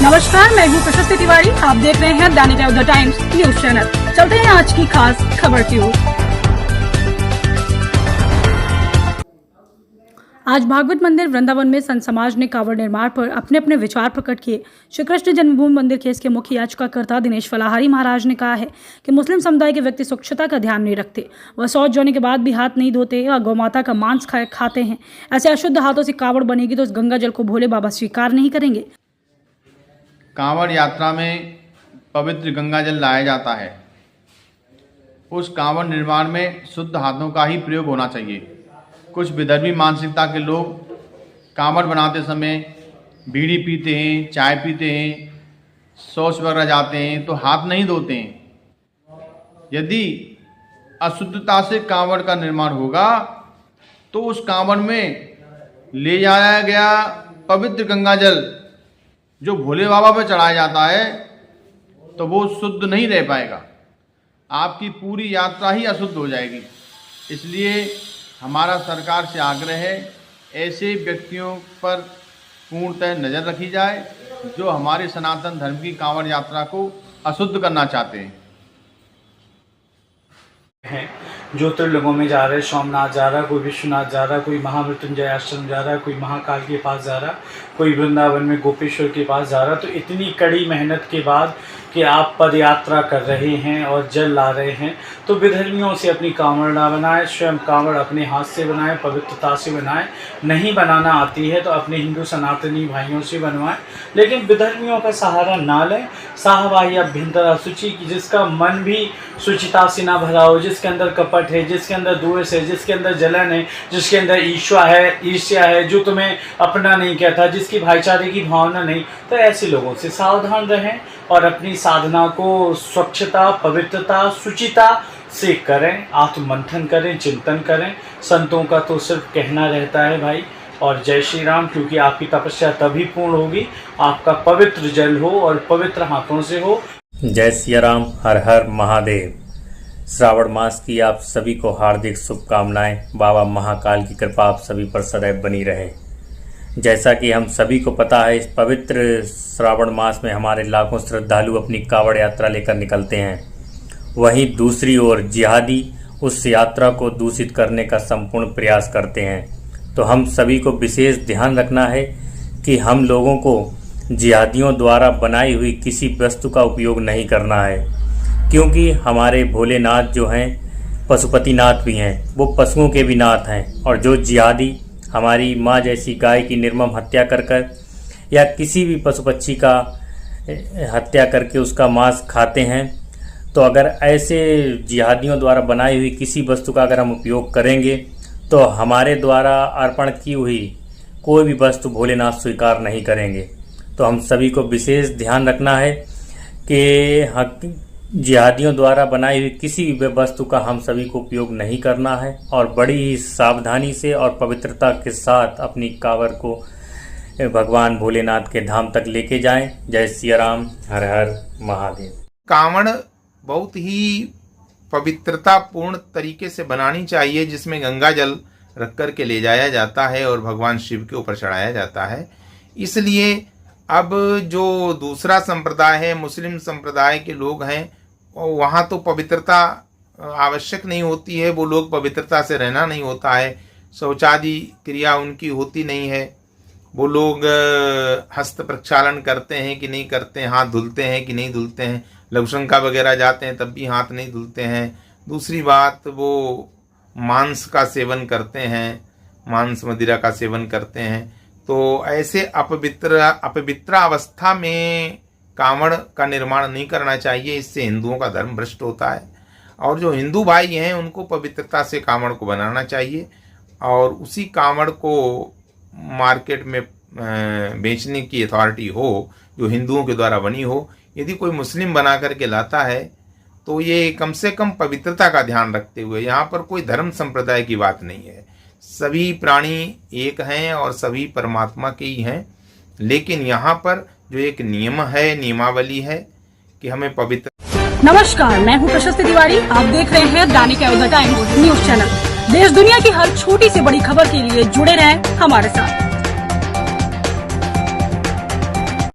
नमस्कार, मैं हूँ प्रशस्ति तिवारी। आप देख रहे हैं दैनिक द टाइम्स न्यूज चैनल। चलते हैं आज की खास खबर की ओर। आज भागवत मंदिर वृंदावन में संत समाज ने कांवड़ निर्माण पर अपने अपने विचार प्रकट किए। श्री कृष्ण जन्मभूमि मंदिर केस के मुख्य याचिकाकर्ता दिनेश फलाहारी महाराज ने कहा है कि मुस्लिम समुदाय के व्यक्ति स्वच्छता का ध्यान नहीं रखते, वह शौच जाने के बाद भी हाथ नहीं धोते और गौमाता का मांस खाते हैं। ऐसे अशुद्ध हाथों से कांवड़ बनेगी तो उस गंगा जल को भोले बाबा स्वीकार नहीं करेंगे। कांवड़ यात्रा में पवित्र गंगा जल लाया जाता है। उस कांवड़ निर्माण में शुद्ध हाथों का ही प्रयोग होना चाहिए। कुछ विदर्भी मानसिकता के लोग कांवड़ बनाते समय बीड़ी पीते हैं, चाय पीते हैं, शौच वगैरह जाते हैं तो हाथ नहीं धोते हैं। यदि अशुद्धता से कांवड़ का निर्माण होगा तो उस कांवड़ में ले जाया गया पवित्र गंगा जल जो भोले बाबा पर चढ़ाया जाता है तो वो शुद्ध नहीं रह पाएगा, आपकी पूरी यात्रा ही अशुद्ध हो जाएगी। इसलिए हमारा सरकार से आग्रह है, ऐसे व्यक्तियों पर पूर्णतः नज़र रखी जाए जो हमारे सनातन धर्म की कांवड़ यात्रा को अशुद्ध करना चाहते हैं। ज्योतिर्लिंगों में जा रहे, सोमनाथ जा रहा, कोई विश्वनाथ जा रहा, कोई महामृत्युंजय आश्रम जा रहा, कोई महाकाल के पास जा रहा, कोई वृंदावन में गोपेश्वर के पास जा रहा। तो इतनी कड़ी मेहनत के बाद कि आप पद यात्रा कर रहे हैं और जल ला रहे हैं तो विधर्मियों से अपनी कांवड़ ना बनाए, स्वयं कांवड़ अपने हाथ से बनाए, पवित्रता से बनाए। नहीं बनाना आती है तो अपने हिंदू सनातनी भाइयों से बनवाएं, लेकिन विधर्मियों का सहारा ना लें। साहबाही अभ्यंतरा शुचि की, जिसका मन भी शुचिता से ना भरा हो, जिसके अंदर कपट है, जिसके अंदर द्वेष है, जिसके अंदर जलन है, जिसके अंदर ईर्ष्या है, जो तुम्हें अपना नहीं कहता, जिसकी भाईचारे की भावना नहीं, तो ऐसे लोगों से सावधान रहें और अपनी साधना को स्वच्छता, पवित्रता, शुचिता से करें, आत्ममंथन करें, चिंतन करें। संतों का तो सिर्फ कहना रहता है भाई। और जय श्री राम, क्योंकि आपकी तपस्या तभी पूर्ण होगी आपका पवित्र जल हो और पवित्र हाथों से हो। जय सिया राम, हर हर महादेव। श्रावण मास की आप सभी को हार्दिक शुभकामनाएं। बाबा महाकाल की कृपा आप सभी पर सदैव बनी रहे। जैसा कि हम सभी को पता है, इस पवित्र श्रावण मास में हमारे लाखों श्रद्धालु अपनी कांवड़ यात्रा लेकर निकलते हैं। वहीं दूसरी ओर जिहादी उस यात्रा को दूषित करने का संपूर्ण प्रयास करते हैं। तो हम सभी को विशेष ध्यान रखना है कि हम लोगों को जिहादियों द्वारा बनाई हुई किसी वस्तु का उपयोग नहीं करना है, क्योंकि हमारे भोलेनाथ जो हैं पशुपतिनाथ भी हैं, वो पशुओं के भी नाथ हैं। और जो जिहादी हमारी माँ जैसी गाय की निर्मम हत्या कर या किसी भी पशु पक्षी का हत्या करके उसका मांस खाते हैं, तो अगर ऐसे जिहादियों द्वारा बनाई हुई किसी वस्तु का अगर हम उपयोग करेंगे तो हमारे द्वारा अर्पण की हुई कोई भी वस्तु भोलेनाथ स्वीकार नहीं करेंगे। तो हम सभी को विशेष ध्यान रखना है कि जिहादियों द्वारा बनाई हुई किसी भी वस्तु का हम सभी को उपयोग नहीं करना है और बड़ी ही सावधानी से और पवित्रता के साथ अपनी कांवड़ को भगवान भोलेनाथ के धाम तक लेके जाएं। जय सिया राम, हर हर महादेव। कांवड़ बहुत ही पवित्रता पूर्ण तरीके से बनानी चाहिए, जिसमें गंगा जल रख कर के ले जाया जाता है और भगवान शिव के ऊपर चढ़ाया जाता है। इसलिए अब जो दूसरा संप्रदाय है, मुस्लिम संप्रदाय के लोग हैं, वहाँ तो पवित्रता आवश्यक नहीं होती है, वो लोग पवित्रता से रहना नहीं होता है, शौचादि क्रिया उनकी होती नहीं है। वो लोग हस्त प्रक्षालन करते हैं कि नहीं करते हैं, हाथ धुलते हैं कि नहीं धुलते हैं, लघुशंका वगैरह जाते हैं तब भी हाथ नहीं धुलते हैं। दूसरी बात, वो मांस का सेवन करते हैं, मांस मदिरा का सेवन करते हैं। तो ऐसे अपवित्र अवस्था में कांवड़ का निर्माण नहीं करना चाहिए, इससे हिंदुओं का धर्म भ्रष्ट होता है। और जो हिंदू भाई हैं उनको पवित्रता से कांवड़ को बनाना चाहिए और उसी कांवड़ को मार्केट में बेचने की अथॉरिटी हो जो हिंदुओं के द्वारा बनी हो। यदि कोई मुस्लिम बना करके लाता है तो ये कम से कम पवित्रता का ध्यान रखते हुए, यहाँ पर कोई धर्म संप्रदाय की बात नहीं है, सभी प्राणी एक हैं और सभी परमात्मा के ही हैं। लेकिन यहाँ पर जो एक नियम है, नियमावली है कि हमें पवित्र। नमस्कार, मैं हूँ प्रशस्ति तिवारी। आप देख रहे हैं दैनिक द टाइम्स न्यूज चैनल। देश दुनिया की हर छोटी से बड़ी खबर के लिए जुड़े रहें हमारे साथ।